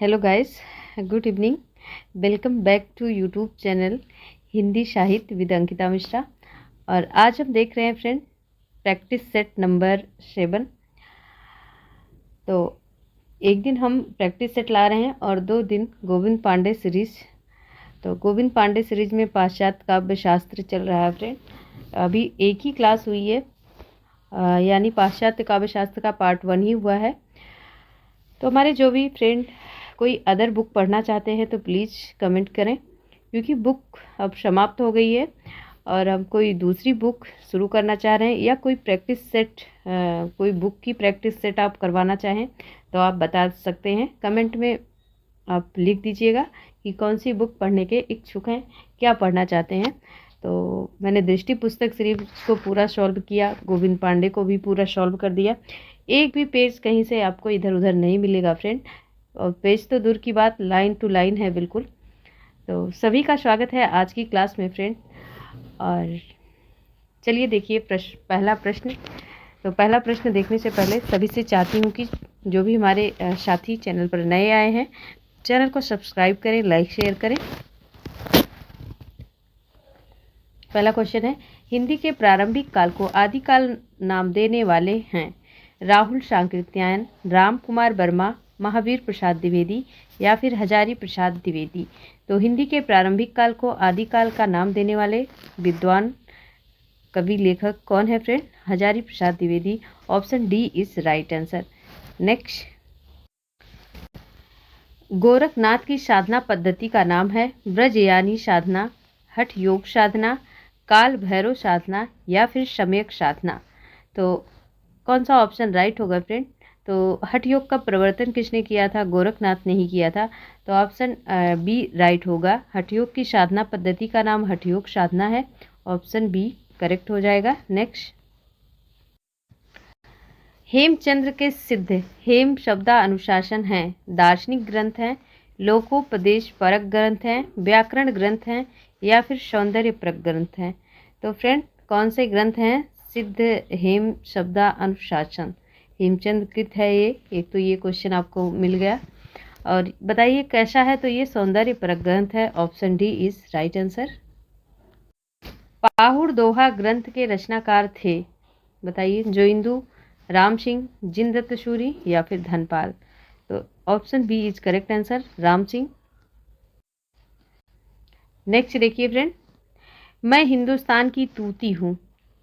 Hello guys, good evening. Welcome back to YouTube channel Hindi साहित्य with Ankita Mishra. और आज हम देख रहे हैं फ्रेंड प्रैक्टिस सेट नंबर 7। तो एक दिन हम प्रैक्टिस सेट ला रहे हैं और 2 दिन गोविंद पांडे सीरीज। तो गोविंद पांडे सीरीज में पाश्चात्य काव्य शास्त्र चल रहा है फ्रेंड। अभी एक ही क्लास हुई है, यानी पाश्चात्य काव्य शास्त्र का पार्ट 1 ही हुआ है। तो हमारे जो भी फ्रेंड कोई अदर बुक पढ़ना चाहते हैं तो प्लीज़ कमेंट करें, क्योंकि बुक अब समाप्त हो गई है और हम कोई दूसरी बुक शुरू करना चाह रहे हैं, या कोई प्रैक्टिस सेट कोई बुक की प्रैक्टिस सेट आप करवाना चाहें तो आप बता सकते हैं। कमेंट में आप लिख दीजिएगा कि कौन सी बुक पढ़ने के इच्छुक हैं, क्या पढ़ना चाहते हैं। तो मैंने दृष्टि पुस्तक सीरीज को पूरा सॉल्व किया, गोविंद पांडे को भी पूरा सॉल्व कर दिया। एक भी पेज कहीं से आपको इधर उधर नहीं मिलेगा फ्रेंड, और पेज तो दूर की बात, लाइन टू लाइन है बिल्कुल। तो सभी का स्वागत है आज की क्लास में फ्रेंड। और चलिए देखिए पहला प्रश्न। तो पहला प्रश्न देखने से पहले सभी से चाहती हूँ कि जो भी हमारे साथी चैनल पर नए आए हैं, चैनल को सब्सक्राइब करें, लाइक शेयर करें। पहला क्वेश्चन है, हिंदी के प्रारंभिक काल को आदिकाल नाम देने वाले हैं राहुल सांकृत्यायन, राम कुमार वर्मा, महावीर प्रसाद द्विवेदी या फिर हजारी प्रसाद द्विवेदी। तो हिंदी के प्रारंभिक काल को आदिकाल का नाम देने वाले विद्वान कवि लेखक कौन है friend? Hazari Prasad Dwivedi. Option D is right answer. Next, Gorakhnath की साधना पद्धति का नाम है ब्रजयानी साधना, हठ योग साधना, काल भैरव साधना या फिर सम्यक साधना। तो कौन सा ऑप्शन राइट होगा फ्रेंड? तो हठ योग का प्रवर्तन किसने किया था? गोरखनाथ ने ही किया था। तो ऑप्शन बी राइट होगा। हठ योग की साधना पद्धति का नाम हठ योग साधना है। ऑप्शन बी करेक्ट हो जाएगा। नेक्स्ट, हेमचंद्र के सिद्ध हेम शब्दा अनुशासन हैं, दार्शनिक ग्रंथ हैं, लोकोपदेश परक ग्रंथ हैं, व्याकरण ग्रंथ हैं या फिर सौंदर्य परक ग्रंथ हैं। तो फ्रेंड कौन से ग्रंथ हैं? सिद्ध हेम शब्दा अनुशासन हेमचंद कृत है ये। एक तो ये क्वेश्चन आपको मिल गया। और बताइए कैसा है? तो ये सौंदर्य परक ग्रंथ है। Option D is right answer. Pahud Doha ग्रंथ के रचनाकार थे, बताइए। जोइंदू, राम सिंह, जिनदत्त सूरी या फिर धनपाल। तो option B is correct answer, Ram Singh. Next देखिए फ्रेंड, मैं हिंदुस्तान की तूती हूँ,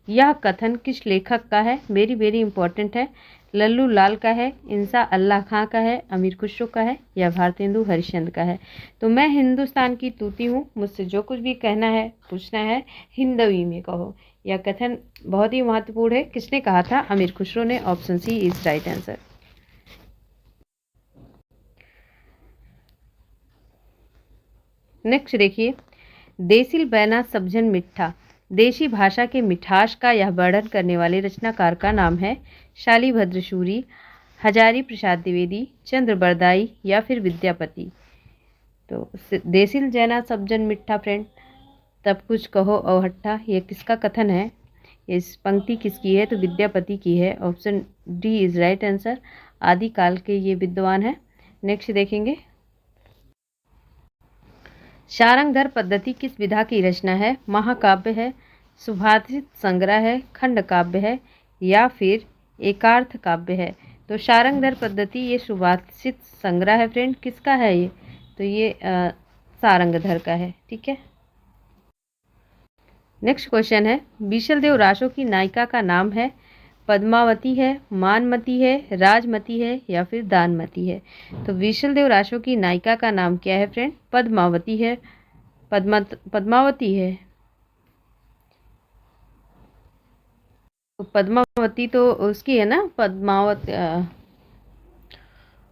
यह कथन किस लेखक का है? वेरी वेरी इंपॉर्टेंट है। लल्लू लाल का है, इंसा अल्लाह खां का है, अमीर खुसरो का है या भारतेंदु हरिश्चंद्र का है। तो मैं हिंदुस्तान की तूती हूँ, मुझसे जो कुछ भी कहना है पूछना है हिंदवी में कहो। यह कथन बहुत ही महत्वपूर्ण है। किसने कहा था? अमीर खुसरो ने। Option C is right answer. Next देखिए, देसिल बैना सब्जन मिठा, देशी भाषा के मिठास का यह वर्णन करने वाले रचनाकार का नाम है शालीभद्र सूरी, हजारी प्रसाद द्विवेदी, चंद्र बरदाई या फिर विद्यापति। तो देसिल जैना सब्जन मिठा फ्रेंड, तब कुछ कहो औहट्ठा, ये किसका कथन है? इस पंक्ति किसकी है? तो विद्यापति की है। Option D is right answer. आदिकाल के ये विद्वान है। नेक्स्ट देखेंगे, शारंगधर पद्धति किस विधा की रचना है? महाकाव्य है, सुभाषित संग्रह है, खंड काव्य है या फिर एकार्थ काव्य है। तो शारंगधर पद्धति ये सुभाषित संग्रह है फ्रेंड। किसका है ये? तो ये शारंगधर का है। ठीक है। नेक्स्ट क्वेश्चन है, बीशलदेव रासो की नायिका का नाम है पद्मावती है, मानमती है, राजमती है या फिर दानमती है। तो बीशलदेव रासो की नायिका का नाम क्या है फ्रेंड? पद्मावती है। पद्मावती है। तो पद्मावती तो उसकी है ना, पद्मावती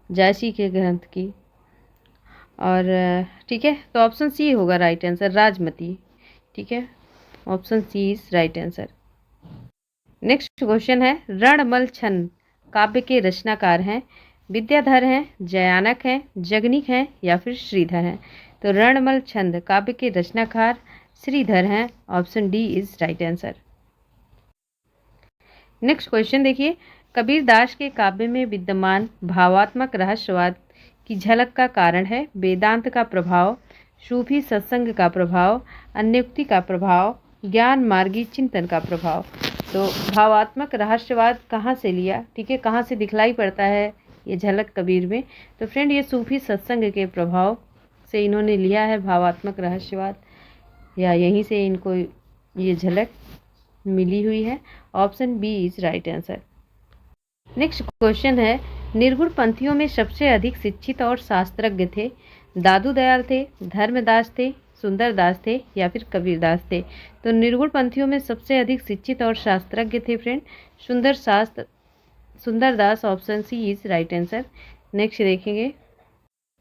जयसी के ग्रंथ की। और ठीक है, तो ऑप्शन सी होगा राइट आंसर, राजमती। ठीक है, option C is right answer. Next question है, रणमल छंद काव्य के रचनाकार हैं विद्याधर हैं, जयानक हैं, जगनिक हैं या फिर श्रीधर हैं। तो रणमल छंद काव्य के रचनाकार श्रीधर हैं। Option D is right answer. Next question देखिए, कबीरदास के काव्य में विद्यमान भावात्मक रहस्यवाद की झलक का कारण है, वेदांत का प्रभाव, सूफी सत्संग का प्रभाव, अन्योक्ति का प्रभाव, ज्ञान मार्गी चिंतन का प्रभाव। तो भावात्मक रहस्यवाद कहाँ से लिया, ठीक है, कहाँ से दिखलाई पड़ता है ये झलक कबीर में? तो फ्रेंड ये सूफी सत्संग के प्रभाव से इन्होंने लिया है भावात्मक रहस्यवाद, या यहीं से इनको ये झलक मिली हुई है। Option B is right answer. Next question है, निर्गुण पंथियों में सबसे अधिक शिक्षित और शास्त्रज्ञ थे? दादू दयाल थे, धर्मदास थे, सुंदरदास थे या फिर कबीरदास थे? तो निर्गुण पंथियों में सबसे अधिक शिक्षित और शास्त्रज्ञ थे friend Sundardas. Option C is right answer. Next देखेंगे।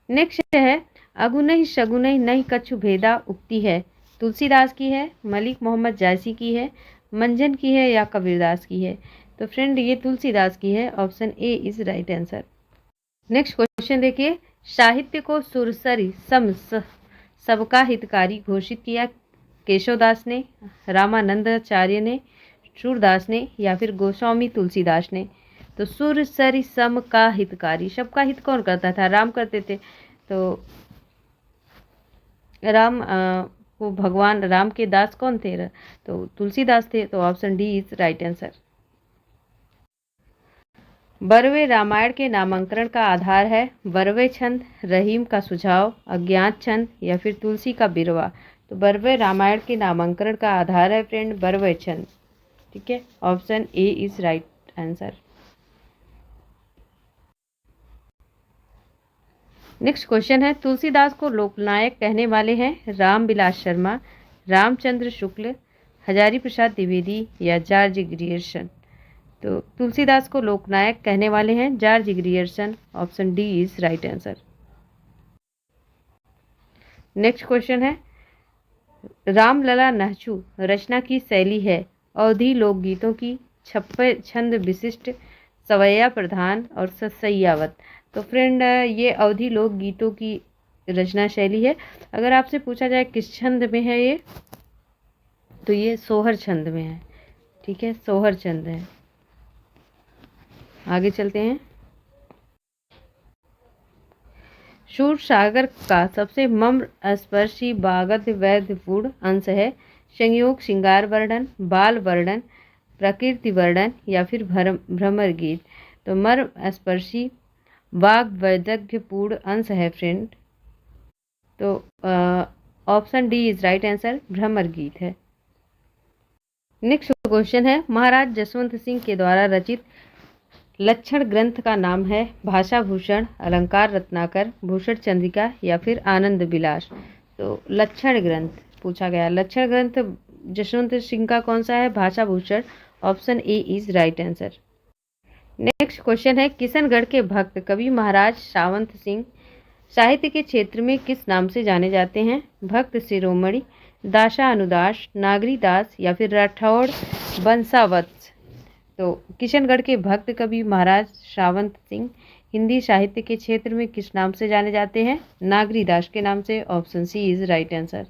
नेक्स्ट है, अगुनहि शगुनहि नहीं कछु भेदा उक्ति है, तुलसीदास की है, मलिक मोहम्मद जायसी की है, मंजन की है या कबीरदास की है? तो फ्रेंड ये तुलसीदास की है। Option A is right answer. Next question देखिए, साहित्य को सुरसरी सबका हितकारी घोषित किया केशवदास ने, रामानंदाचार्य ने, सूरदास ने या फिर गोस्वामी तुलसीदास ने? तो सुरसरी सम का हितकारी, सबका हित कौन करता था? राम करते थे। तो राम वो भगवान राम के दास कौन थे? तो तुलसीदास थे। तो option D is right answer. Barve Ramayan के नामांकन का आधार है, बरवे छंद, रहीम का सुझाव, अज्ञात छंद या फिर तुलसी का बिरवा? तो बरवे रामायण के नामांकन का आधार है फ्रेंड बरवे छंद, ठीक है। Option A is right answer. Next question है, तुलसीदास को लोकनायक कहने वाले हैं रामविलास शर्मा, रामचंद्र शुक्ल, हजारी प्रसाद द्विवेदी या जॉर्ज ग्रियर्सन? तो तुलसीदास को लोकनायक कहने वाले हैं George Grierson. Option D is right answer. Next question है, रामलला नहचू रचना की शैली है अवधी लोकगीतों की, छप्पे छंद विशिष्ट, सवैया प्रधान और ससैयावत? तो फ्रेंड ये अवधी लोकगीतों की रचना शैली है। अगर आपसे पूछा जाए किस छंद में है ये, तो ये सोहर छंद में है, ठीक है, सोहर छंद है। आगे चलते हैं। शूर सागर का सबसे मम्र स्पर्शी बागध वैधपूर्ण अंश है संयोग, श्रृंगार वर्णन, बाल वर्णन, प्रकृति वर्णन या फिर भ्रमर गीत? तो मर्म स्पर्शी वाग वैदग्ध्यपूर्ण अंश है फ्रेंड। तो option D is right answer, भ्रमर गीत है। नेक्स्ट क्वेश्चन है, महाराज जसवंत सिंह के द्वारा रचित लक्षण ग्रंथ का नाम है भाषा भूषण, अलंकार रत्नाकर, भूषण चंद्रिका या फिर आनंद विलास? तो लक्षण ग्रंथ पूछा गया, लक्षण ग्रंथ जसवंत सिंह का कौन सा है? भाषा Bhushan. Option A is right answer. Next question है, किशनगढ़ के भक्त कवि महाराज सावंत सिंह साहित्य के क्षेत्र में किस नाम से जाने जाते हैं? भक्त शिरोमणि, दासा अनुदास, नागरी दास या फिर राठौड़ बंसावत्स? तो किशनगढ़ के भक्त कवि महाराज सावंत सिंह हिंदी साहित्य के क्षेत्र में किस नाम से जाने जाते हैं? नागरी दास के नाम से। Option C is right answer.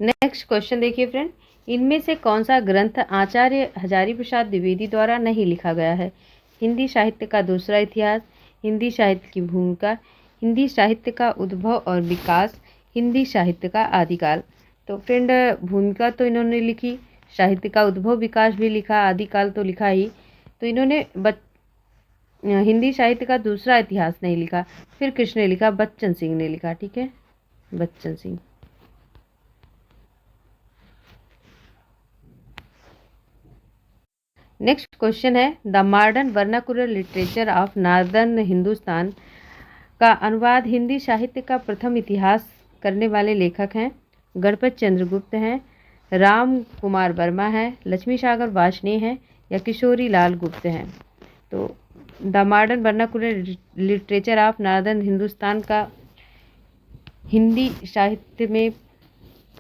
Next question देखिए फ्रेंड, इनमें से कौन सा ग्रंथ आचार्य हजारी प्रसाद द्विवेदी द्वारा नहीं लिखा गया है? हिंदी साहित्य का दूसरा इतिहास, हिंदी साहित्य की भूमिका, हिंदी साहित्य का उद्भव और विकास, हिंदी साहित्य का आदिकाल? तो फ्रेंड भूमिका तो इन्होंने लिखी, साहित्य का उद्भव विकास भी लिखा, आदिकाल तो लिखा ही। तो इन्होंने हिंदी साहित्य का दूसरा इतिहास नहीं लिखा। फिर किसने लिखा? बच्चन सिंह ने लिखा, ठीक है, बच्चन सिंह। नेक्स्ट क्वेश्चन है, the modern vernacular literature of northern Hindustan का अनुवाद हिंदी साहित्य का प्रथम इतिहास करने वाले लेखक हैं? गणपत चंद्र गुप्त हैं, राम कुमार वर्मा है, लक्ष्मी सागर वार्ष्णेय है या किशोरी लाल गुप्त हैं? तो the modern vernacular literature of northern Hindustan का हिंदी साहित्य में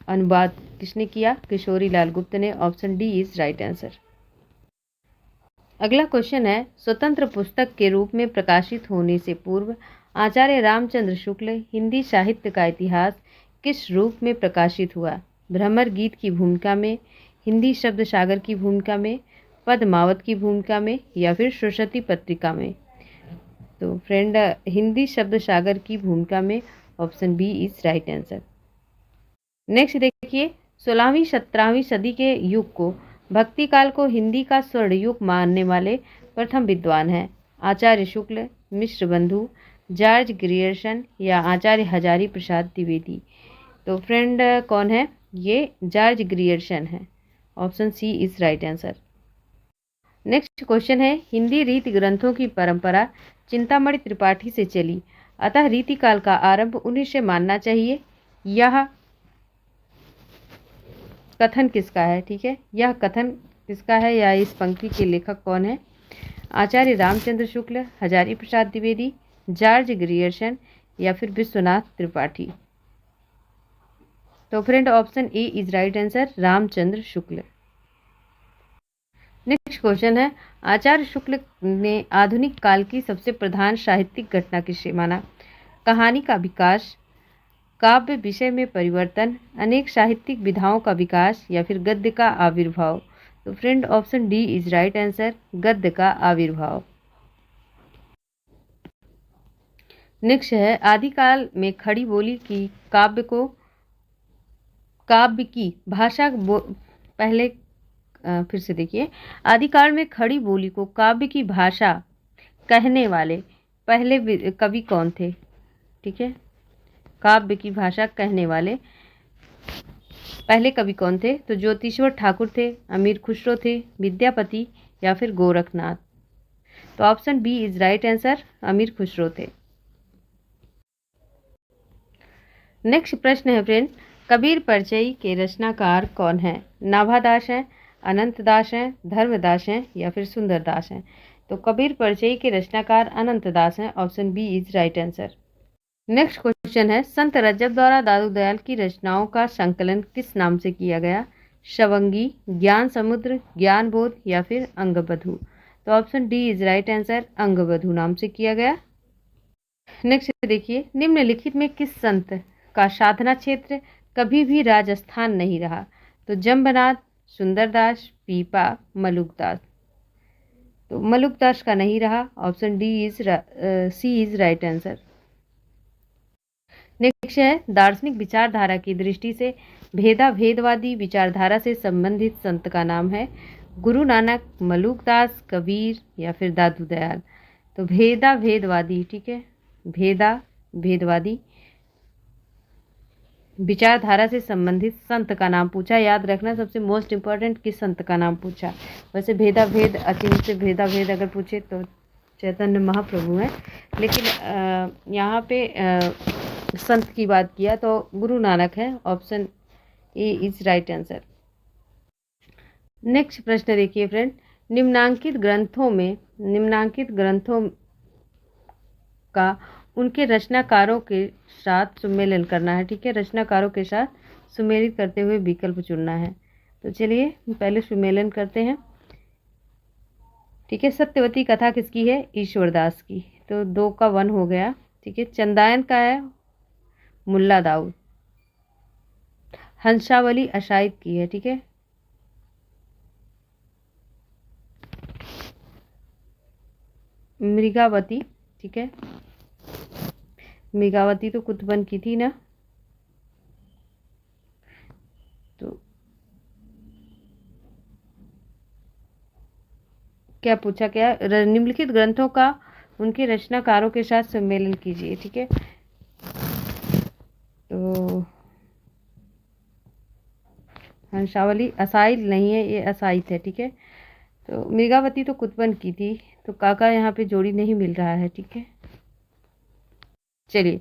अनुवाद किसने किया? किशोरी लाल गुप्त ने। Option D is right answer. अगला क्वेश्चन है, स्वतंत्र पुस्तक के रूप में प्रकाशित होने से पूर्व आचार्य रामचंद्र शुक्ल हिंदी साहित्य का इतिहास किस रूप में प्रकाशित हुआ? भ्रमर गीत की भूमिका में, हिंदी शब्द सागर की भूमिका में, पद्मावत की भूमिका में या फिर सरस्वती पत्रिका में? तो फ्रेंड हिंदी शब्द सागर की भूमिका में option B is right answer. Next देखिए, 16वीं 17वीं सदी के युग को भक्ति काल को हिंदी का स्वर्ण युग मानने वाले प्रथम विद्वान हैं। आचार्य शुक्ल, मिश्र बंधु, जॉर्ज ग्रियर्सन या आचार्य हजारी प्रसाद द्विवेदी। तो फ्रेंड कौन है? ये जॉर्ज ग्रियर्सन है। Option C is right answer. Next question है, हिंदी रीति ग्रंथों की परंपरा चिंतामणि त्रिपाठी से चली, अतः रीतिकाल का आरंभ उन्हीं से मानना चाहिए। यह कथन किसका है? ठीक है, यह कथन किसका है या इस पंक्ति के लेखक कौन है? आचार्य रामचंद्र शुक्ल, हजारी प्रसाद द्विवेदी, जॉर्ज ग्रियर्सन या फिर विश्वनाथ त्रिपाठी। तो friend option A is right answer, Ramchandra Shukla. Next question है, आचार्य शुक्ल ने आधुनिक काल की सबसे प्रधान साहित्यिक घटना किसे माना? कहानी का विकास, काव्य विषय में परिवर्तन, अनेक साहित्यिक विधाओं का विकास या फिर गद्य का आविर्भाव। तो friend option D is right answer, गद्य का आविर्भाव। नेक्स्ट है, आदिकाल में खड़ी बोली की काव्य की भाषा पहले फिर से देखिए, आदिकाल में खड़ी बोली को काव्य की भाषा कहने वाले पहले कवि कौन थे? ठीक है, काव्य की भाषा कहने वाले पहले कवि कौन थे? तो ज्योतिश्वर ठाकुर थे, अमीर खुसरो थे, विद्यापति या फिर गोरखनाथ। तो option B is right answer, Amir Khusro थे। नेक्स्ट प्रश्न है फ्रेंड, कबीर परिचय के रचनाकार कौन है? नाभादास हैं, अनंतदास हैं, धर्मदास हैं या फिर सुंदरदास हैं। तो कबीर परिचय के रचनाकार अनंतदास हैं। Option B is right answer. Next question है, संत रज्जब द्वारा दादू दयाल की रचनाओं का संकलन किस नाम से किया गया? शवंगी, ज्ञान समुद्र, ज्ञान बोध या फिर अंगबधु। तो option D is right answer, अंगबधु नाम से किया गया। नेक्स्ट देखिए, निम्नलिखित में किस संत का साधना क्षेत्र कभी भी राजस्थान नहीं रहा? तो जम्बनाथ, सुंदरदास, पीपा, मलुकदास। तो मलुकदास का नहीं रहा। Option D is C is right answer. Next है, दार्शनिक विचारधारा की दृष्टि से भेदवादी विचारधारा से संबंधित संत का नाम है? गुरु नानक, मलुकदास, कबीर या फिर दादू दयाल। तो भेदवादी, ठीक है, भेदवादी विचारधारा से संबंधित संत का नाम पूछा। याद रखना, सबसे मोस्ट इम्पोर्टेंट किस संत का नाम पूछा। वैसे भेद अचिंत्य से भेद अगर पूछे तो चैतन्य महाप्रभु हैं, लेकिन यहाँ पे संत की बात किया तो गुरु नानक है। Option A is right answer. Next प्रश्न देखिए फ्रेंड, निम्नांकित ग्रंथों का उनके रचनाकारों के साथ सुमेलन करना है। ठीक है, रचनाकारों के साथ सुमेलित करते हुए विकल्प चुनना है। तो चलिए पहले सुमेलन करते हैं। ठीक है, सत्यवती कथा किसकी है? ईश्वरदास की। तो 2 का 1 हो गया। ठीक है, चंदायन का है मुल्ला दाऊद। हंसावली अशाइद की है। ठीक है, मृगावती। ठीक है, मृगावती तो कुतुबन की थी ना। तो क्या पूछा, क्या निम्नलिखित ग्रंथों का उनके रचनाकारों के साथ सम्मेलन कीजिए। ठीक है, तो हंसावली असाइल नहीं है, ये असाइत है। ठीक है, तो मृगावती तो कुतुबन की थी, तो काका यहाँ पे जोड़ी नहीं मिल रहा है। ठीक है, चलिए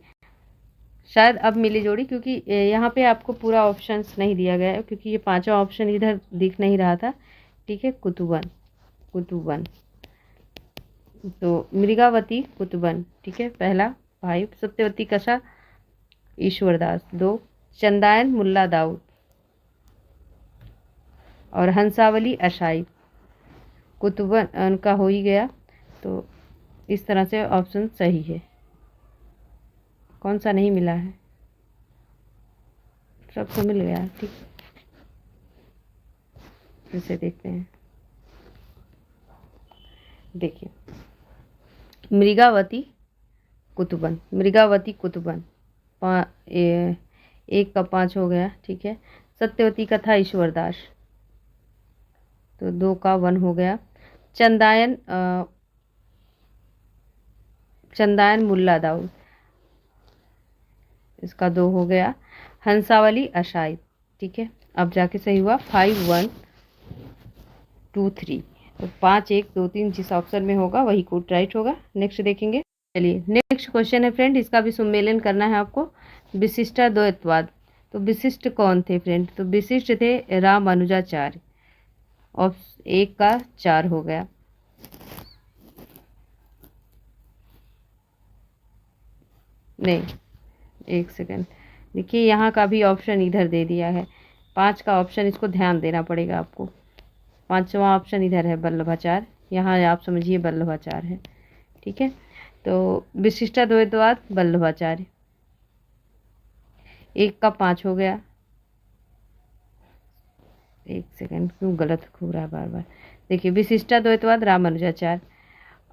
शायद अब मिली जोड़ी, क्योंकि यहाँ पे आपको पूरा ऑप्शंस नहीं दिया गया है, क्योंकि ये 5वां ऑप्शन इधर दिख नहीं रहा था। ठीक है, कुतुबन। तो मृगावती, कुतुबन। ठीक है, पहला भाई। सत्यवती कसा, ईश्वरदास। 2 चंदायन मुल्ला दाऊद और हंसावली अशाइब। कुतुबन उनका हो ही गया, तो इस तरह से ऑप्शन सही है। कौन सा नहीं मिला है? सब तो मिल गया। ठीक, फिर से देखते हैं। देखिए, मृगावती, कुतुबन, मृगावती कुतुबन। एक का 5 हो गया, ठीक है। सत्यवती का था ईश्वरदास, तो 2 का 1 हो गया। चंदायन मुल्ला दाऊद, इसका 2 हो गया। हंसावली अशाई, ठीक है। अब जाके सही हुआ 5 1 2 3। तो 5 1 2 3 जिस ऑप्शन में होगा वही कोड राइट होगा। नेक्स्ट देखेंगे। चलिए नेक्स्ट क्वेश्चन है फ्रेंड, इसका भी सुमेलन करना है आपको। विशिष्टाद्वैतवाद, तो विशिष्ट कौन थे फ्रेंड? तो विशिष्ट थे रामानुजाचार्य। ऑप्शन 1 का 4 हो गया। नहीं, एक सेकेंड, देखिए यहाँ का भी ऑप्शन इधर दे दिया है। 5 का ऑप्शन, इसको ध्यान देना पड़ेगा आपको। 5वां ऑप्शन इधर है वल्लभाचार्य, यहाँ आप समझिए वल्लभाचार्य है, ठीक है। तो विशिष्टाद्वैतवाद वल्लभाचार्य। 1 का 5 हो गया। एक सेकेंड, क्यों गलत हो रहा है बार बार। देखिए विशिष्टाद्वैतवाद रामानुजाचार्य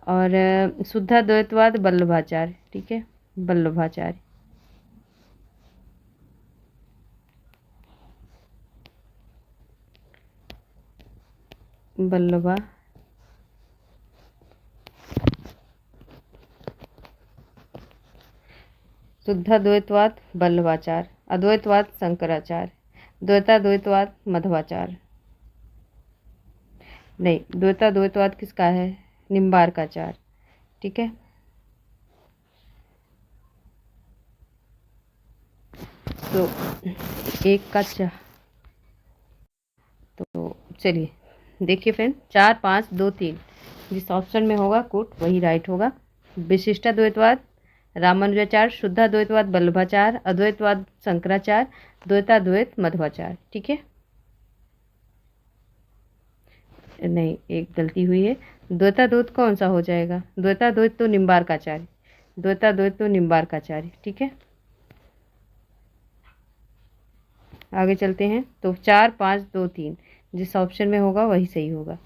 और शुद्धाद्वैतवाद वल्लभाचार्य, ठीक है, वल्लभाचार्य। वल्लभा शुद्धाद्वैतवाद वल्लभाचार्य, अद्वैतवाद शंकराचार्य, द्वैताद्वैतवाद मध्वाचार्य। नहीं, द्वैताद्वैतवाद किसका है? निम्बार्काचार्य, ठीक है। तो 1 का 4, तो चलिए देखिए फ्रेंड, 4 5 2 3 जिस ऑप्शन में होगा कोट वही राइट होगा। विशिष्टाद्वैतवाद रामानुजाचार्य, शुद्धाद्वैतवाद वल्लभाचार्य, अद्वैतवाद शंकराचार्य, द्वैताद्वैत मध्वाचार्य, ठीक है। नहीं, एक गलती हुई है। द्वैताद्वैत कौन सा हो जाएगा? द्वैताद्वैत तो निम्बार्काचार्य, द्वैताद्वैत तो निम्बार्काचार्य, ठीक है। आगे चलते हैं। तो 4 5 2 3 जिस ऑप्शन में होगा वही सही होगा।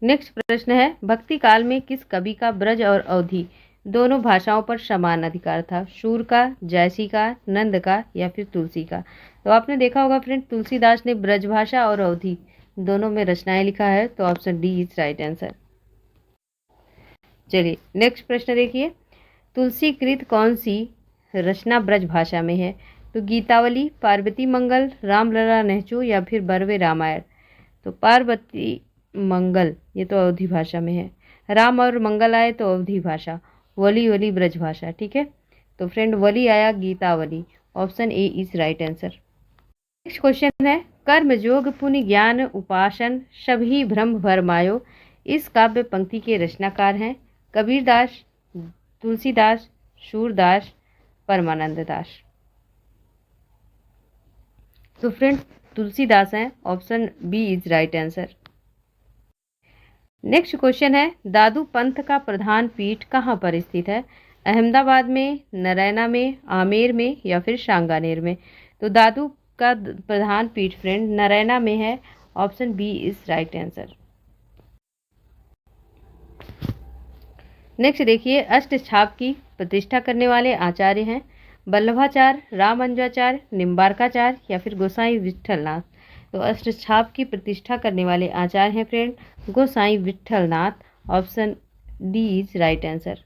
नेक्स्ट प्रश्न है, भक्ति काल में किस कवि का ब्रज और अवधी दोनों भाषाओं पर समान अधिकार था? शूर का, जयसी का, नंद का या फिर तुलसी का? तो आपने देखा होगा फ्रेंड, तुलसीदास ने ब्रजभाषा और अवधी दोनों में रचनाएं लिखा है, तो option D is right answer. चलिए नेक्स्ट प्रश्न देखिए, तुलसीकृत कौन सी रचना ब्रज भाषा में है? तो गीतावली, पार्वती मंगल, रामलला नेहचू या फिर बरवे रामायण? तो पार्वती मंगल ये तो अवधी भाषा में है, राम और मंगल आए तो अवधी भाषा, वली वली ब्रज भाषा, ठीक है। तो फ्रेंड वली आया Gitavali, option A is right answer. Next question है, कर्म योग पुण्य ज्ञान उपासन सभी भ्रम भरमायो, इस काव्य पंक्ति के रचनाकार हैं कबीरदास, तुलसीदास, सूरदास, परमानंद दास? तो फ्रेंड तुलसीदास हैं, option B is right answer. Next question है, दादू पंथ का प्रधान पीठ कहाँ पर स्थित है? अहमदाबाद में, नारायणा में, आमेर में या फिर सांगानेर में? तो दादू का प्रधान पीठ फ्रेंड नारायणा में है, option B is right answer. Next देखिए, अष्टछाप की प्रतिष्ठा करने वाले आचार्य हैं वल्लभाचार्य, रामानुजाचार्य, निम्बार्काचार्य या फिर गोसाई विठलनाथ? तो अष्टछाप की प्रतिष्ठा करने वाले आचार्य हैं friend Gosai Vitthalnath, option D is right answer.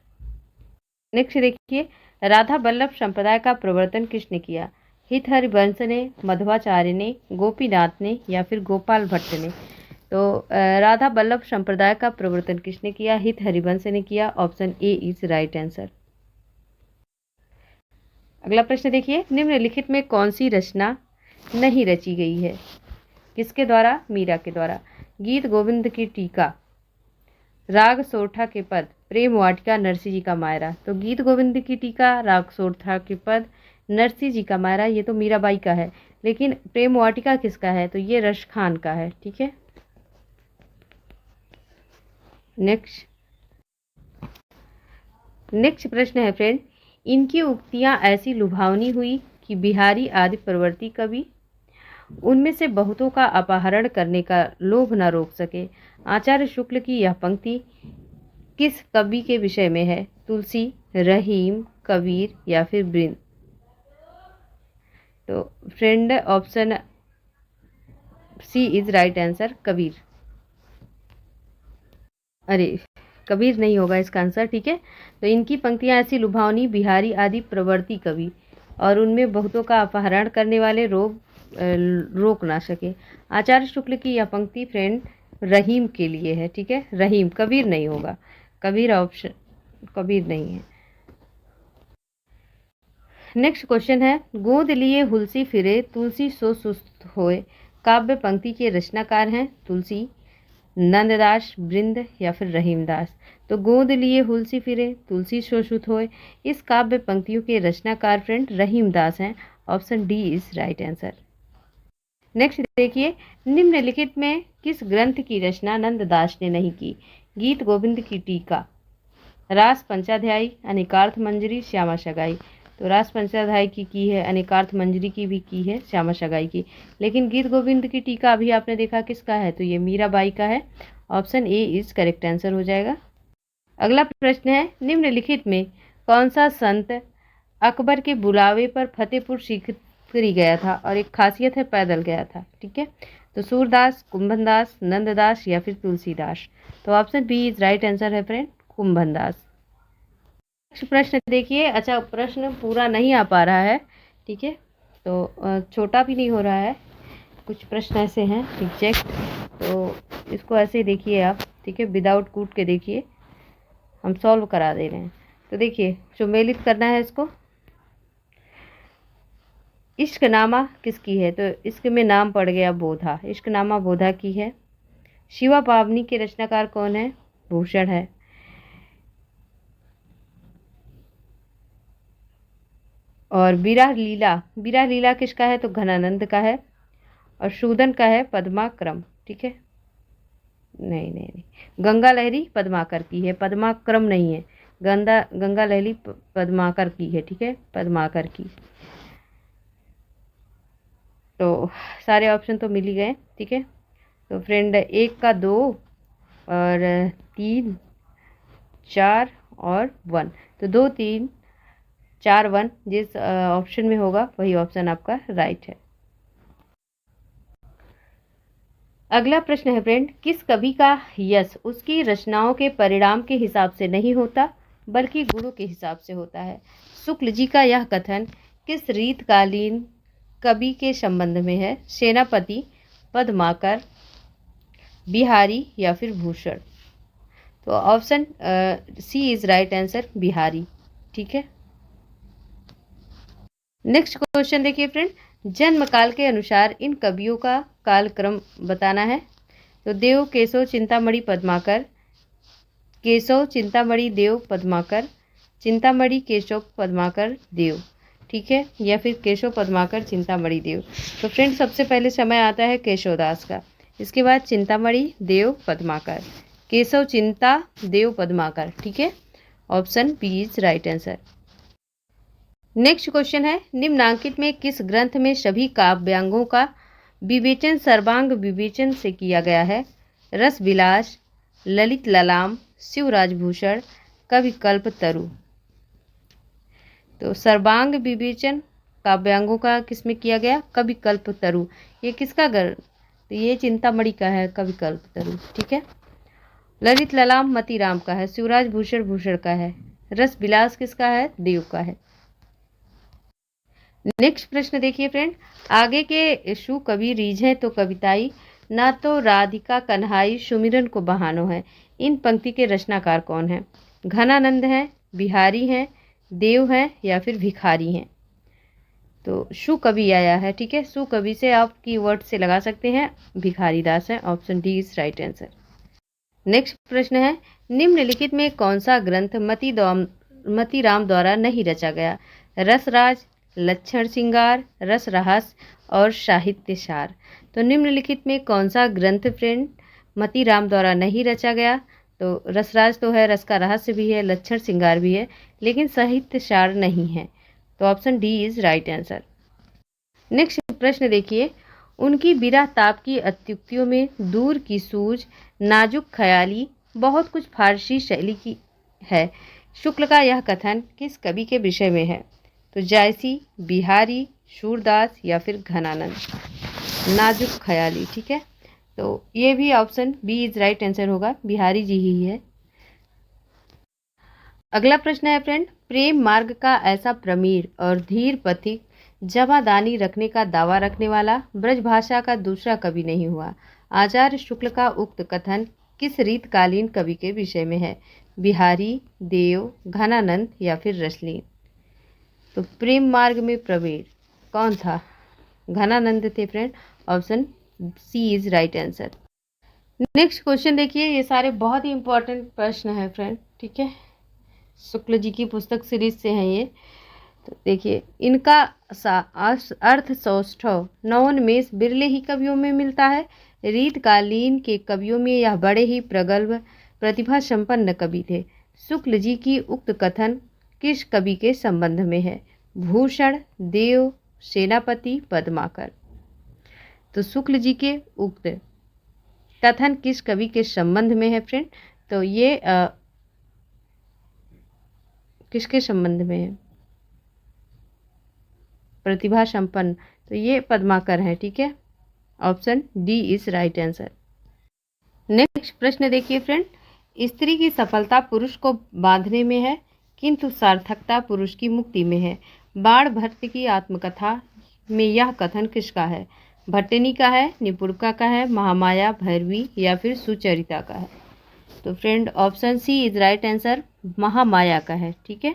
Next देखिए, राधा वल्लभ संप्रदाय का प्रवर्तन किसने किया? हित हरिवंश ने, मध्वाचार्य ने, गोपीनाथ ने या फिर गोपाल भट्ट ने? तो राधा वल्लभ संप्रदाय का प्रवर्तन किसने किया? हित हरिवंश ने किया, option A is right answer. अगला प्रश्न देखिए, निम्नलिखित में कौन सी रचना नहीं रची गई है? किसके द्वारा? मीरा के द्वारा। गीत गोविंद की टीका, राग सोरठा के पद, प्रेम वाटिका, नरसिंह जी का मायरा? तो गीत गोविंद की टीका, राग सोरठा के पद, नरसिंह जी का मायरा ये तो मीराबाई का है, लेकिन प्रेम वाटिका किसका है? तो ये रश खान का है, ठीक है। नेक्स्ट प्रश्न है फ्रेंड, इनकी उक्तियां ऐसी लुभावनी हुई कि बिहारी आदि प्रवर्ती कवि उनमें से बहुतों का अपहरण करने का लोभ न रोक सके। आचार्य शुक्ल की यह पंक्ति किस कवि के विषय में है? तुलसी, रहीम, कबीर या फिर बृंद। तो friend option C is right answer, Kabir. अरे कबीर नहीं होगा इसका आंसर, ठीक है। तो इनकी पंक्तियां ऐसी लुभावनी, बिहारी आदि प्रवर्ती कवि, और उनमें बहुतों का अपहरण करने वाले रोक ना सके। आचार्य शुक्ल की यह पंक्ति फ्रेंड रहीम के लिए है, ठीक है, रहीम, कबीर नहीं होगा, कबीर ऑप्शन, कबीर नहीं है। नेक्स्ट क्वेश्चन है, गोद लिए हुलसी फिरे तुलसी सो सुस्त होए, काव्य पंक्ति के रचनाकार हैं तुलसी, नंददास, बृंद या फिर रहीमदास। तो गोद लिए हुलसी फिरे तुलसी सो सुस्त होए, इस काव्य पंक्तियों के रचनाकार फ्रेंड रहीमदास हैं। Option D is right answer. Next देखिए, निम्नलिखित में किस ग्रंथ की रचना नंददास ने नहीं की? गीत गोविंद की टीका, रास पंचाध्यायी, अनेकार्थ मंजरी, श्यामा सगाई। तो रास पंचाध्यायी की है, अनेकार्थ मंजरी की भी की है, श्यामा सगाई की। लेकिन गीत गोविंद की टीका अभी आपने देखा किसका है, तो ये मीराबाई का है। Option A is correct answer हो जाएगा। अगला प्रश्न है, निम्नलिखित में कौन सा संत अकबर के बुलावे पर फतेहपुर सीकरी गया था और एक खासियत है पैदल गया था, ठीक है। तो सूरदास, कुंभनदास, नंददास या फिर तुलसीदास। तो option B is right answer है फ्रेंड, कुंभनदास। नेक्स्ट प्रश्न देखिए, अच्छा प्रश्न पूरा नहीं आ पा रहा है, ठीक है, तो छोटा भी नहीं हो रहा है, कुछ प्रश्न ऐसे हैं एग्जैक्ट, तो इसको ऐसे देखिए आप, ठीक है, विदाउट कूट के देखिए, हम सॉल्व करा दे रहे हैं। तो देखिए, सुमेलित करना है इसको। इश्कनामा किसकी है? तो इश्क में नाम पड़ गया बोधा, इश्कनामा बोधा की है। शिवा पावनी के रचनाकार कौन है? भूषण है। और विरह लीला किसका है? तो घनानंद का है। और शूदन का है पद्माक्रम, ठीक है, नहीं, गंगा लहरी पद्माकर की है, पद्माक्रम नहीं है, गंगा लहरी पद्माकर की है, ठीक है, पद्माकर की। तो सारे ऑप्शन तो मिल ही गए, ठीक है। तो फ्रेंड 1 का 2 और 3, 4 और 1, तो 2, 3, 4, 1 जिस ऑप्शन में होगा वही ऑप्शन आपका राइट है। अगला प्रश्न है फ्रेंड, किस कवि का यश उसकी रचनाओं के परिणाम के हिसाब से नहीं होता बल्कि गुणों के हिसाब से होता है? शुक्ल जी का यह कथन किस रीतकालीन कवि के संबंध में है? सेनापति, पद्माकर, बिहारी या फिर भूषण। तो option C is right answer, Bihari, ठीक है। नेक्स्ट क्वेश्चन देखिए फ्रेंड, जन्म काल के अनुसार इन कवियों का कालक्रम बताना है। तो देव, केशव, चिंतामणि, पद्माकर, केशव, चिंतामणि, देव, पद्माकर, चिंतामणि, केशव, पद्माकर, देव, ठीक है, या फिर केशव, पद्माकर, चिंतामणि, देव। तो फ्रेंड सबसे पहले समय आता है केशवदास का, इसके बाद चिंतामणि, देव, पद्माकर, केशव, चिंता, देव, पद्माकर, ठीक है। Option B is right answer. Next question है, निम्नांकित में किस ग्रंथ में सभी काव्यांगों का विवेचन सर्वांग विवेचन से किया गया है? रस विलास, ललित ललाम, शिवराजभूषण, कवि कल्पतरु। तो सर्वांग विवेचन काव्यांगों का किसमें किया गया? कवि कल्पतरु। ये किसका ग्रंथ? तो ये चिंतामणि का है, कवि कल्पतरु, ठीक है। ललित ललाम मतीराम का है, शिवराजभूषण भूषण का है, रस विलास किसका है? देव का है। नेक्स्ट प्रश्न देखिए फ्रेंड, आगे के शु कवि रीझें तो कविताई, ना तो राधिका कन्हाई सुमिरन को बहानो है, इन पंक्ति के रचनाकार कौन है? घनानंद हैं, बिहारी हैं, देव हैं या फिर भिखारी हैं। तो शु कवि आया है, ठीक है, शु कवि से आप कीवर्ड से लगा सकते हैं, भिखारी दास है। Option D is right answer. Next प्रश्न है, निम्नलिखित में कौन सा ग्रंथ मतीराम द्वारा नहीं रचा गया? रसराज, लक्षण श्रृंगार, रस रहस्य और साहित्य सार। तो निम्नलिखित में कौन सा ग्रंथ फ्रेंड मतीराम द्वारा नहीं रचा गया? तो रसराज तो है, रस का रहस्य भी है, लक्षण श्रृंगार भी है, लेकिन साहित्य सार नहीं है। तो option D is right answer. Next प्रश्न देखिए, उनकी विरह ताप की अत्युक्तियों में दूर की सूझ, नाजुक ख्याली, बहुत कुछ फारसी शैली की है, शुक्ल का यह कथन किस कवि के विषय में है? तो जायसी, बिहारी, सूरदास या फिर घनानंद। नाजुक ख्याली, ठीक है। तो ये भी option B is right answer होगा, बिहारी जी ही है। अगला प्रश्न है फ्रेंड, प्रेम मार्ग का ऐसा प्रमीर और धीर पथिक जमादानी रखने का दावा रखने वाला ब्रजभाषा का दूसरा कवि नहीं हुआ। आचार्य शुक्ल का उक्त कथन किस रीतकालीन कवि के विषय में है? बिहारी, देव, घनानंद या फिर रसलीन। तो प्रेम मार्ग में प्रवीण कौन था? घनानंद थे friend. Option C is right answer. Next question देखिए, ये सारे बहुत ही इंपॉर्टेंट प्रश्न है फ्रेंड, ठीक है। शुक्ल जी की पुस्तक सीरीज से हैं ये। तो देखिए, इनका अर्थ सौष्ठव नवोन्मेष बिरले ही कवियों में मिलता है। रीतकालीन के कवियों में यह बड़े ही प्रगल्भ प्रतिभा संपन्न कवि थे। शुक्ल जी की उक्त कथन किस कवि के संबंध में है? भूषण, देव, सेनापति, पद्माकर। तो शुक्ल जी के उक्त कथन किस कवि के संबंध में है फ्रेंड? तो ये किसके संबंध में है? प्रतिभा संपन्न, तो ये पद्माकर है, ठीक है। Option D is right answer. Next प्रश्न देखिए फ्रेंड, स्त्री की सफलता पुरुष को बांधने में है किंतु सार्थकता पुरुष की मुक्ति में है। बाण भट्ट की आत्मकथा में यह कथन किसका है? भट्टिनी का है, निपुणिका का है, महामाया, भैरवी या फिर सुचरिता का है। तो friend option C is right answer, Mahamaya का है, ठीक है।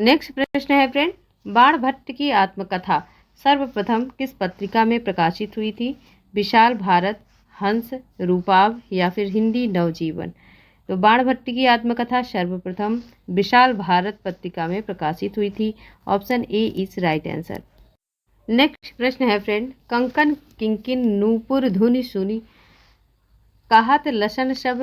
नेक्स्ट प्रश्न है फ्रेंड, बाण भट्ट की आत्मकथा सर्वप्रथम किस पत्रिका में प्रकाशित हुई थी? विशाल भारत, हंस, रूपाभ या फिर हिंदी नवजीवन। तो बाण भट्ट की आत्मकथा सर्वप्रथम विशाल भारत पत्रिका में प्रकाशित हुई थी। Option A is right answer. Next प्रश्न है फ्रेंड, कंकन किंकिन नूपुर धुनि सुनी कहत लसन सब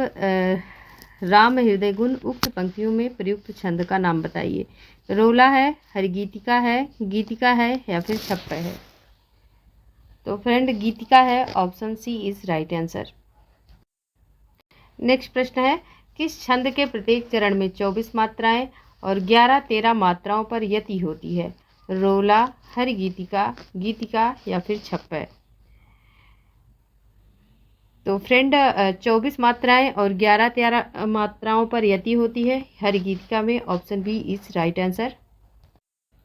राम हृदय गुण उक्त पंक्तियों में प्रयुक्त छंद का नाम बताइए। रोला है, हरिगीतिका है, गीतिका है या फिर छप्पय है। तो फ्रेंड गीतिका है, option C is right answer. Next प्रश्न है, किस छंद के प्रत्येक चरण में 24 मात्राएं और 11-13 मात्राओं पर यति होती है? रोला, हरिगीतिका, गीतिका या फिर छप्पय। तो फ्रेंड 24 मात्राएं और 11-13 मात्राओं पर यति होती है हरिगीतिका में। Option B is right answer.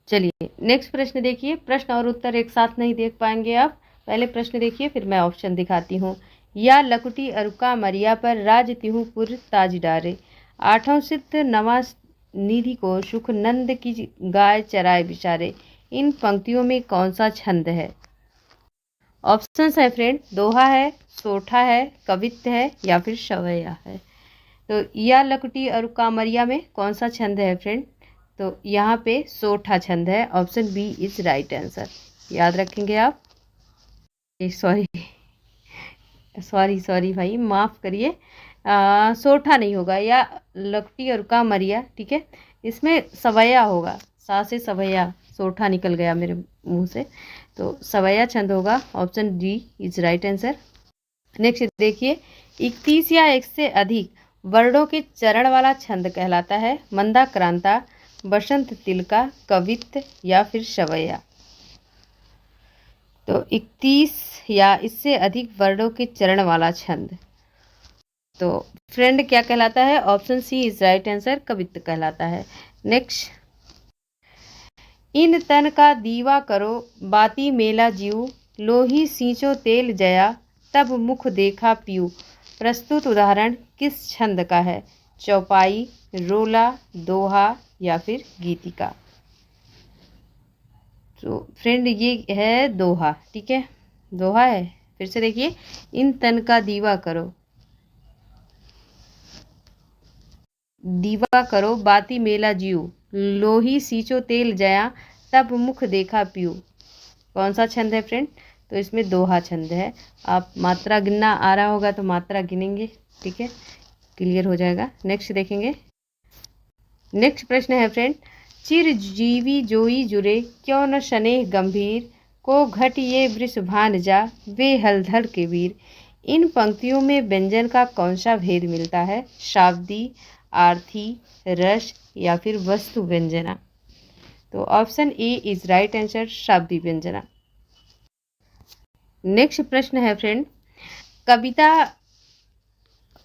चलिए नेक्स्ट प्रश्न देखिए, प्रश्न और उत्तर एक साथ नहीं देख पाएंगे आप। पहले प्रश्न देखिए फिर मैं ऑप्शन दिखाती हूँ। या लकुटी अरुका मरिया पर राज तिहु पुर ताज डारे, आठों सिद्ध नवा निधि को सुख नंद की गाय चराए बिचारे। इन पंक्तियों में कौन सा छंद है? ऑप्शंस है फ्रेंड, दोहा है, सोठा है, कवित्त है या फिर सवैया है। तो या लकुटी और कामरिया में कौन सा छंद है फ्रेंड? तो यहाँ पे सोठा छंद है। Option B is right answer, याद रखेंगे आप। सॉरी सॉरी सॉरी भाई, माफ़ करिए, सोठा नहीं होगा, या लकुटी और कामरिया, ठीक है। इसमें सवैया होगा, सा से सवैया, सोठा निकल गया मेरे मुंह से, तो सवैया छंद होगा। Option D is right answer. Next देखिए, 31 या 1 से अधिक वर्णों के चरण वाला छंद कहलाता है मंदा क्रांता, बसंत तिलका, कवित्त या फिर सवैया। तो 31 या इससे अधिक वर्णों के चरण वाला छंद तो फ्रेंड क्या कहलाता है? Option C is right answer, कवित्त कहलाता है। नेक्स्ट, इन तन का दीवा करो बाती मेला जीव, लोही सींचो तेल जया तब मुख देखा पीऊ। प्रस्तुत उदाहरण किस छंद का है? चौपाई, रोला, दोहा या फिर गीतिका। तो फ्रेंड ये है दोहा, ठीक है, दोहा है। फिर से देखिए, इन तन का दीवा करो, दीवा करो बाती मेला जीव, लोही सींचो तेल जया तब मुख देखा पीऊ। कौन सा छंद है फ्रेंड? तो इसमें दोहा छंद है। आप मात्रा गिनना आ रहा होगा तो मात्रा गिनेंगे, ठीक है, क्लियर हो जाएगा। नेक्स्ट देखेंगे। नेक्स्ट प्रश्न है फ्रेंड, चिर जीवी जोई जुरे क्यों न शनेह गंभीर, को घट ये वृष भान जा वे हलधर के वीर। इन पंक्तियों में व्यंजन का कौन सा भेद मिलता है? शाब्दी, आरती, रस या फिर वस्तु व्यंजना। तो option A is right answer, शाब्दी व्यंजना। नेक्स्ट प्रश्न है फ्रेंड, कविता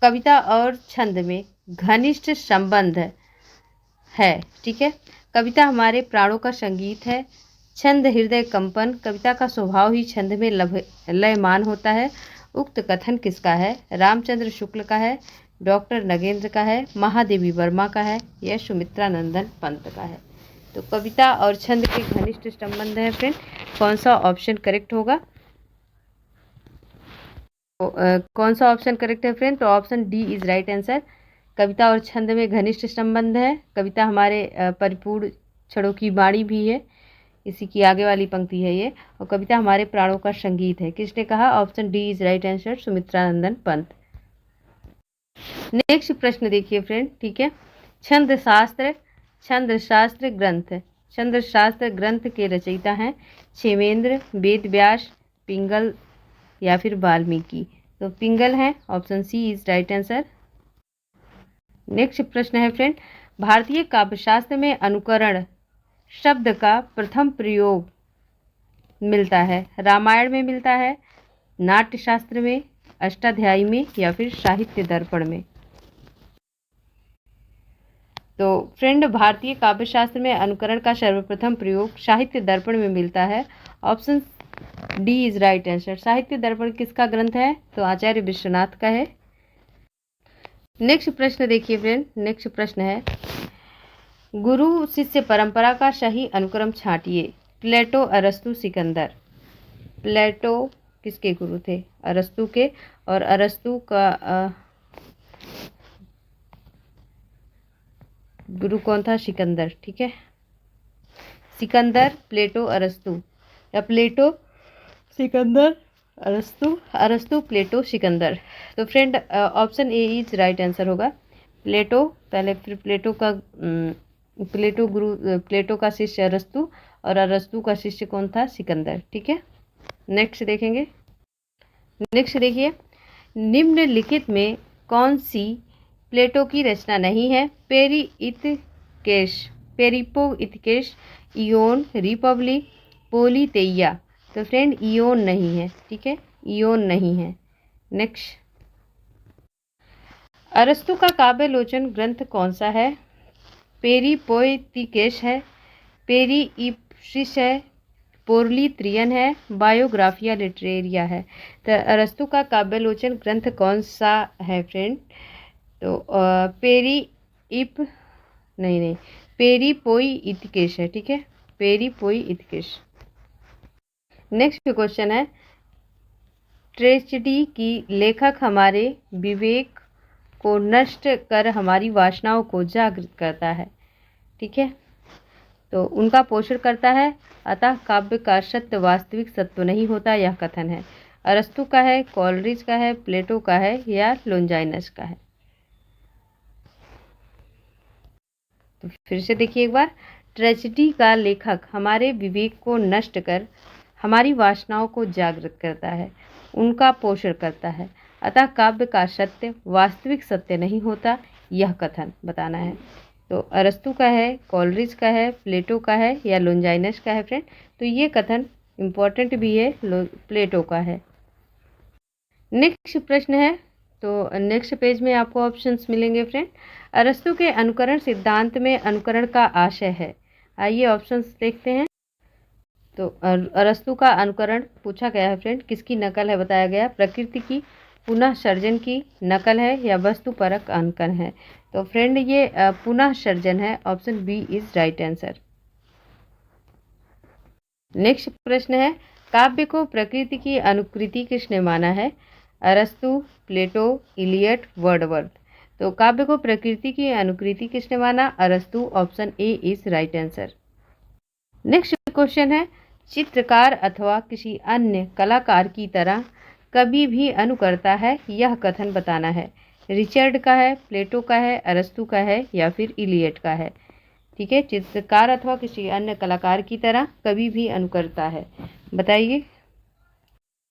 कविता और छंद में घनिष्ठ संबंध है। ठीक है, कविता हमारे प्राणों का संगीत है, छंद हृदय कंपन, कविता का स्वभाव ही छंद में लयमान होता है। उक्त कथन किसका है? रामचंद्र शुक्ल का है, डॉक्टर नगेंद्र का है, महादेवी वर्मा का है या सुमित्रा नंदन पंत का है। तो कविता और छंद के घनिष्ठ संबंध है फ्रेंड, कौन सा ऑप्शन करेक्ट होगा? कौन सा ऑप्शन करेक्ट है फ्रेंड? तो option D is right answer. कविता और छंद में घनिष्ठ संबंध है। कविता हमारे परिपूर्ण क्षणों की वाणी भी है, इसी की आगे वाली पंक्ति है ये, और कविता हमारे प्राणों का संगीत है। किसने कहा? Option D is right answer, Sumitra Nandan Pant. Next प्रश्न देखिए फ्रेंड, ठीक है, छंद शास्त्र ग्रंथ के रचयिता हैं क्षेमेंद्र, वेद व्यास, पिंगल या फिर वाल्मीकि। तो पिंगल है, option C is right answer. Next प्रश्न है फ्रेंड, भारतीय काव्यशास्त्र में अनुकरण शब्द का प्रथम प्रयोग मिलता है? रामायण में मिलता है, नाट्यशास्त्र में, अष्टाध्यायी में या फिर साहित्य दर्पण में। तो फ्रेंड, भारतीय काव्यशास्त्र में अनुकरण का सर्वप्रथम प्रयोग साहित्य दर्पण में मिलता है। Option D is right answer. साहित्य दर्पण किसका ग्रंथ है? तो आचार्य विश्वनाथ का है। नेक्स्ट प्रश्न देखिए फ्रेंड, नेक्स्ट प्रश्न है, गुरु शिष्य परंपरा का सही अनुक्रम छांटिए। प्लेटो, अरस्तु, सिकंदर। प्लेटो किसके गुरु थे? अरस्तु के, और अरस्तु का गुरु कौन था? सिकंदर। ठीक है, सिकंदर, प्लेटो, अरस्तु, या प्लेटो, सिकंदर, अरस्तु, प्लेटो, सिकंदर। तो friend, option A is right answer होगा। प्लेटो पहले, फिर प्लेटो का शिष्य अरस्तु, और अरस्तु का शिष्य कौन था? सिकंदर। ठीक है, नेक्स्ट देखेंगे। नेक्स्ट देखिए, निम्नलिखित में कौन सी प्लेटो की रचना नहीं है? पेरिपो इतकेश, इयोन, रिपब्लिक, पोलितेइया। तो फ्रेंड, इयोन नहीं है। ठीक है, इयोन नहीं है। नेक्स्ट, अरस्तु का काव्यलोचन ग्रंथ कौन सा है? पेरिपोइतिकेश है, पेरिइप्सिस है, पोर्लित्रियन है, बायोग्राफिया लिटरेरिया है। तो अरस्तु का काव्यलोचन ग्रंथ कौन सा है फ्रेंड? तो पेरिपोइतिकेश है। ठीक है, पेरिपोइतिकेश। नेक्स्ट क्वेश्चन है, ट्रेजेडी की लेखक हमारे विवेक को नष्ट कर हमारी वासनाओं को जागृत करता है। ठीक है, तो उनका पोषण करता है, अतः काव्य का सत्य वास्तविक सत्य नहीं होता, यह कथन है। अरस्तु का है, कॉलरिज का है, प्लेटो का है या लोंजाइनस का है। तो फिर से देखिए एक बार, ट्रेजेडी का लेखक हमारे विवेक को नष्ट कर हमारी वासनाओं को जागृत करता है, उनका पोषण करता है, अतः काव्य का सत्य वास्तविक सत्य नहीं होता, यह कथन बताना है। तो अरस्तु का है, कॉलरिज का है, प्लेटो का है या लोंजाइनस का है फ्रेंड। तो ये कथन इम्पोर्टेंट भी है, प्लेटो का है। नेक्स्ट प्रश्न है, तो नेक्स्ट पेज में आपको ऑप्शंस मिलेंगे फ्रेंड। अरस्तु के अनुकरण सिद्धांत में अनुकरण का आशय है। आइए ऑप्शंस देखते हैं। तो अरस्तु का अनुकरण पूछा गया है फ्रेंड, किसकी नकल है बताया गया? प्रकृति की पुनः सर्जन की नकल है या वस्तुपरक अंकन है? तो फ्रेंड, ये पुनः सर्जन है, option B is right answer. Next प्रश्न है, काव्य को प्रकृति की अनुकृति किसने माना है? अरस्तु, प्लेटो, इलियट, वर्डवर्थ। तो काव्य को प्रकृति की अनुकृति किसने माना? अरस्तु, option A is right answer. Next question है, चित्रकार अथवा किसी अन्य कलाकार की तरह कभी भी अनुकरता है, यह कथन बताना है। रिचर्ड का है, प्लेटो का है, अरस्तु का है या फिर इलियट का है। ठीक है, चित्रकार अथवा किसी अन्य कलाकार की तरह कभी भी अनुकरता है, बताइए।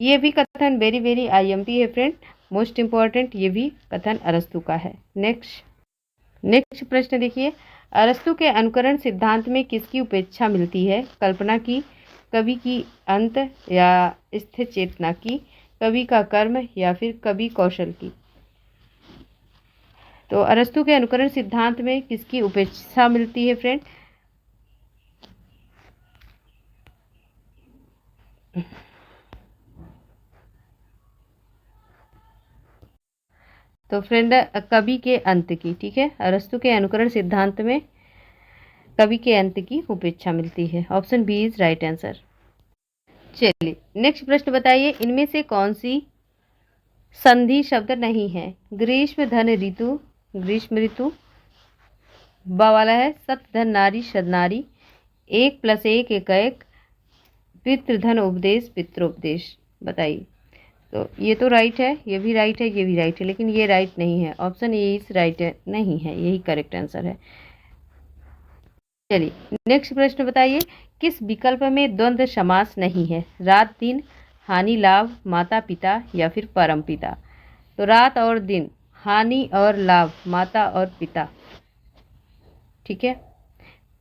ये भी कथन वेरी वेरी IMP है फ्रेंड, मोस्ट इम्पॉर्टेंट, ये भी कथन अरस्तु का है। नेक्स्ट नेक्स्ट प्रश्न देखिए, अरस्तु के अनुकरण सिद्धांत में किसकी उपेक्षा मिलती है? कल्पना की, कवि की, अंत या स्थिर चेतना की, कवि का कर्म या फिर कवि कौशल की? तो अरस्तु के अनुकरण सिद्धांत में किसकी उपेक्षा मिलती है फ्रेंड? तो फ्रेंड कवि के अंत की। ठीक है, अरस्तु के अनुकरण सिद्धांत में कवि के अंत की उपेक्षा मिलती है। Option B is right answer. चलिए नेक्स्ट प्रश्न बताइए, इनमें से कौन सी संधि शब्द नहीं है? ग्रीष्म धन ऋतु, ग्रीष्म ऋतु। बा वाला है सत धन नारी शदनारी, 1+1 एक, पितृधन उपदेश पित्रोपदेश। बताइए। तो ये तो राइट है, ये भी राइट है, ये भी राइट है, लेकिन ये राइट नहीं है। ऑप्शन ए इस राइट है, नहीं है, यही करेक्ट आंसर है। चलिए नेक्स्ट प्रश्न बताइए, किस विकल्प में द्वंद्व समास नहीं है? रात दिन, हानि लाभ, माता पिता या फिर परम पिता? तो रात और दिन, हानि और लाभ, माता और पिता। ठीक है,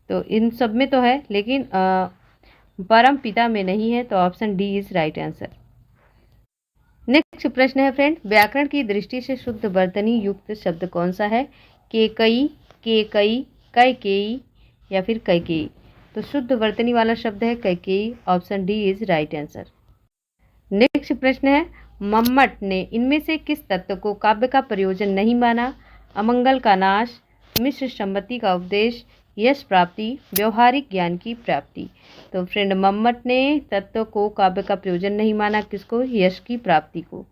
तो इन सब में तो है, लेकिन परम पिता में नहीं है, तो option D is right answer. Next प्रश्न है फ्रेंड, व्याकरण की दृष्टि से शुद्ध वर्तनी युक्त शब्द कौन सा है? केकई, केकई, कैकेयी या फिर कैकेयी? तो शुद्ध वर्तनी वाला शब्द है Kaikeyi. Option D is right answer. Next प्रश्न है, मम्मट ने इनमें से किस तत्व को काव्य का प्रयोजन नहीं माना? अमंगल का नाश, मिश्र सम्मति का उपदेश, यश प्राप्ति, व्यवहारिक ज्ञान की प्राप्ति? तो फ्रेंड मम्मट ने तत्व को काव्य का प्रयोजन नहीं माना, किसको? यश की प्राप्ति को।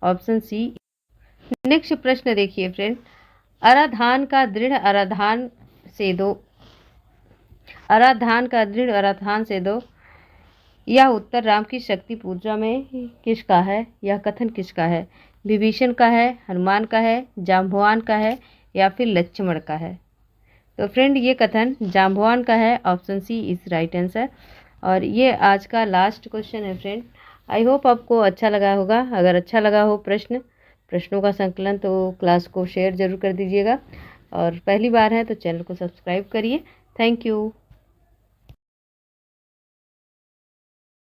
Option C. नेक्स्ट प्रश्न देखिए फ्रेंड, अराधान का दृढ़ अराधान से दो, अराधान का दृढ़ अराधान से दो, यह उत्तर राम की शक्ति पूजा में किसका है? यह कथन किसका है? विभीषण का है, हनुमान का है, जाम्बवान का है या फिर लक्ष्मण का है? तो फ्रेंड ये कथन जाम्बवान का है। Option C is right answer. और ये आज का लास्ट क्वेश्चन है फ्रेंड। आई होप आपको अच्छा लगा होगा। अगर अच्छा लगा हो प्रश्नों का संकलन, तो क्लास को शेयर ज़रूर कर दीजिएगा, और पहली बार है तो चैनल को सब्सक्राइब करिए। Thank you.